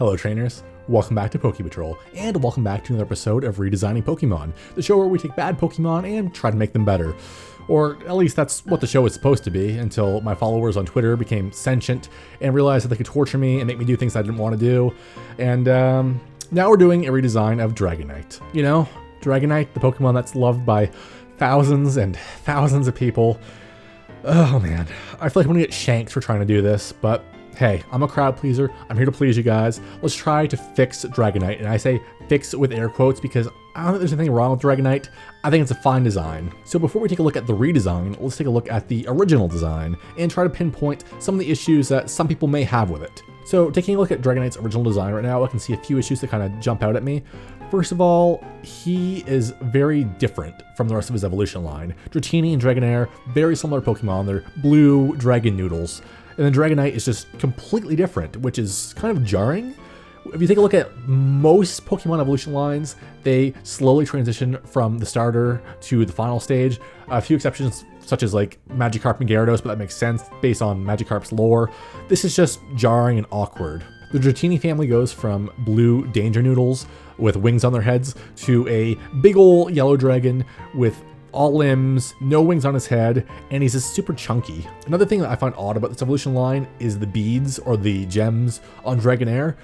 Hello trainers, welcome back to Poke Patrol, and welcome back to another episode of Redesigning Pokemon, the show where we take bad Pokemon and try to make them better. Or at least that's what the show was supposed to be, until my followers on Twitter became sentient and realized that they could torture me and make me do things I didn't want to do. And now we're doing a redesign of Dragonite. You know, Dragonite, the Pokemon that's loved by thousands and thousands of people. Oh man, I feel like I'm gonna get shanked for trying to do this, but hey, I'm a crowd pleaser. I'm here to please you guys. Let's try to fix Dragonite. And I say fix with air quotes because I don't think there's anything wrong with Dragonite. I think it's a fine design. So before we take a look at the redesign, let's take a look at the original design and try to pinpoint some of the issues that some people may have with it. So taking a look at Dragonite's original design right now, I can see a few issues that kind of jump out at me. First of all, he is very different from the rest of his evolution line. Dratini and Dragonair, very similar Pokemon. They're blue dragon noodles. And then Dragonite is just completely different, which is kind of jarring. If you take a look at most Pokemon evolution lines, they slowly transition from the starter to the final stage. A few exceptions, such as like Magikarp and Gyarados, but that makes sense based on Magikarp's lore. This is just jarring and awkward. The Dratini family goes from blue danger noodles with wings on their heads to a big ol' yellow dragon with all limbs, no wings on his head, and he's just super chunky. Another thing that I find odd about this evolution line is the beads or the gems on Dragonair,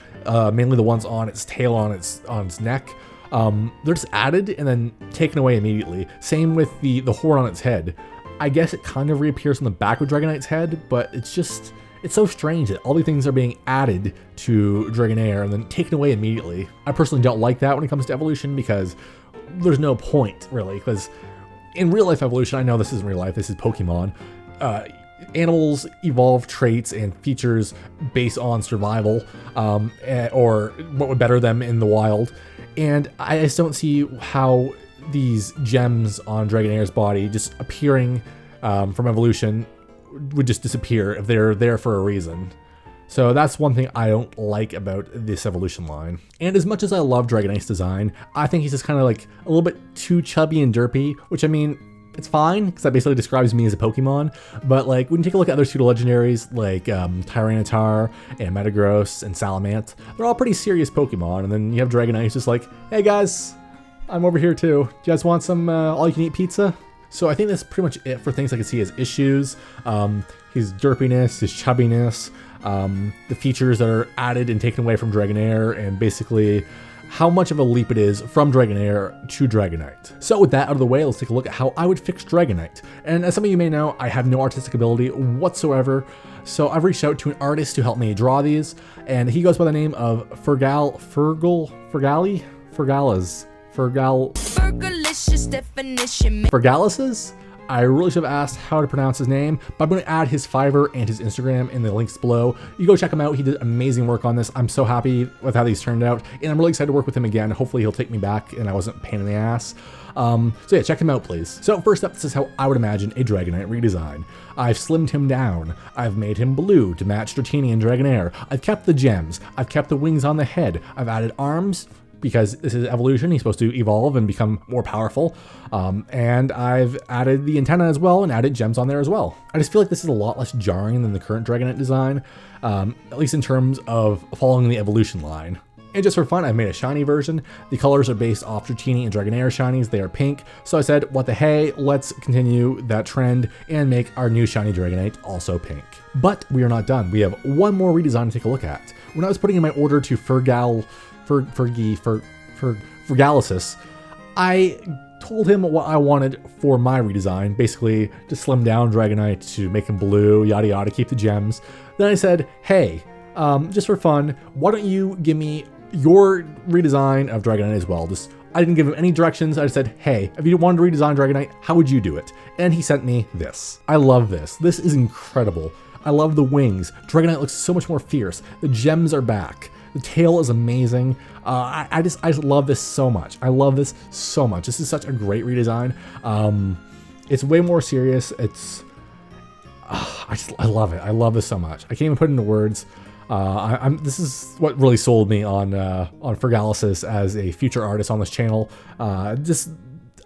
mainly the ones on its tail, on its neck. They're just added and then taken away immediately. Same with the horn on its head. I guess it kind of reappears on the back of Dragonite's head, but it's so strange that all these things are being added to Dragonair and then taken away immediately. I personally don't like that when it comes to evolution because there's no point really, because in real life evolution, I know this isn't real life, this is Pokemon, animals evolve traits and features based on survival, or what would better them in the wild. And I just don't see how these gems on Dragonair's body just appearing from evolution would just disappear if they're there for a reason. So that's one thing I don't like about this evolution line. And as much as I love Dragonite's design, I think he's just kind of like a little bit too chubby and derpy, which I mean, it's fine, because that basically describes me as a Pokemon. But like, when you take a look at other pseudo-legendaries like Tyranitar and Metagross and Salamence, they're all pretty serious Pokemon. And then you have Dragonite who's just like, hey guys, I'm over here too. Do you guys want some all-you-can-eat pizza? So I think that's pretty much it for things I can see as issues. His derpiness, his chubbiness, the features that are added and taken away from Dragonair, and basically how much of a leap it is from Dragonair to Dragonite. So with that out of the way, let's take a look at how I would fix Dragonite. And as some of you may know, I have no artistic ability whatsoever, so I've reached out to an artist to help me draw these, and he goes by the name of Fergalises? I really should have asked how to pronounce his name, but I'm going to add his Fiverr and his Instagram in the links below. You go check him out. He did amazing work on this. I'm so happy with how these turned out, and I'm really excited to work with him again. Hopefully he'll take me back and I wasn't a pain in the ass. So yeah, check him out, please. So first up, this is how I would imagine a Dragonite redesign. I've slimmed him down. I've made him blue to match Dratini and Dragonair. I've kept the gems. I've kept the wings on the head. I've added arms, because this is evolution, he's supposed to evolve and become more powerful. And I've added the antenna as well and added gems on there as well. I just feel like this is a lot less jarring than the current Dragonite design, at least in terms of following the evolution line. And just for fun, I've made a shiny version. The colors are based off Dratini and Dragonair shinies. They are pink. So I said, what the hey, let's continue that trend and make our new shiny Dragonite also pink. But we are not done. We have one more redesign to take a look at. When I was putting in my order to Fergalises, I told him what I wanted for my redesign, basically to slim down Dragonite, to make him blue, yada yada, keep the gems. Then I said, hey, just for fun, why don't you give me your redesign of Dragonite as well? I didn't give him any directions. I just said, hey, if you wanted to redesign Dragonite, how would you do it? And he sent me this. I love this. This is incredible. I love the wings. Dragonite looks so much more fierce. The gems are back. The tail is amazing. I just love this so much. I love this so much. This is such a great redesign. It's way more serious. I love it. I love this so much. I can't even put it into words. This is what really sold me on Fergalises as a future artist on this channel.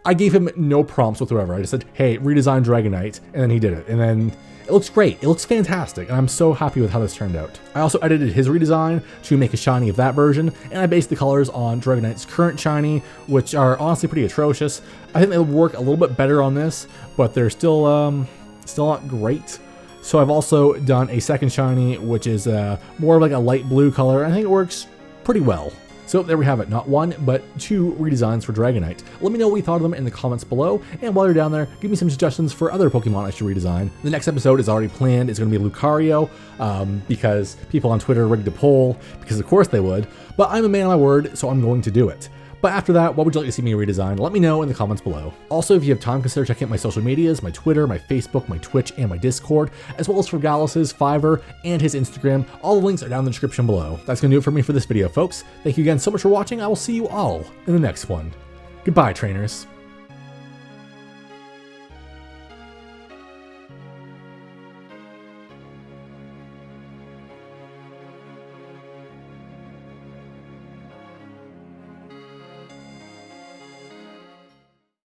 I gave him no prompts whatsoever. I just said, hey, redesign Dragonite, and then he did it. And then it looks great. It looks fantastic, and I'm so happy with how this turned out. I also edited his redesign to make a shiny of that version, and I based the colors on Dragonite's current shiny, which are honestly pretty atrocious. I think they'll work a little bit better on this, but they're still not great. So I've also done a second shiny, which is more of like a light blue color. I think it works pretty well. So there we have it, not one, but 2 redesigns for Dragonite. Let me know what you thought of them in the comments below, and while you're down there, give me some suggestions for other Pokemon I should redesign. The next episode is already planned. It's going to be Lucario, because people on Twitter rigged a poll, because of course they would, but I'm a man of my word, so I'm going to do it. But after that, what would you like to see me redesign? Let me know in the comments below. Also, if you have time, consider checking out my social medias, my Twitter, my Facebook, my Twitch, and my Discord, as well as for Gallus' Fiverr and his Instagram. All the links are down in the description below. That's going to do it for me for this video, folks. Thank you again so much for watching. I will see you all in the next one. Goodbye, trainers.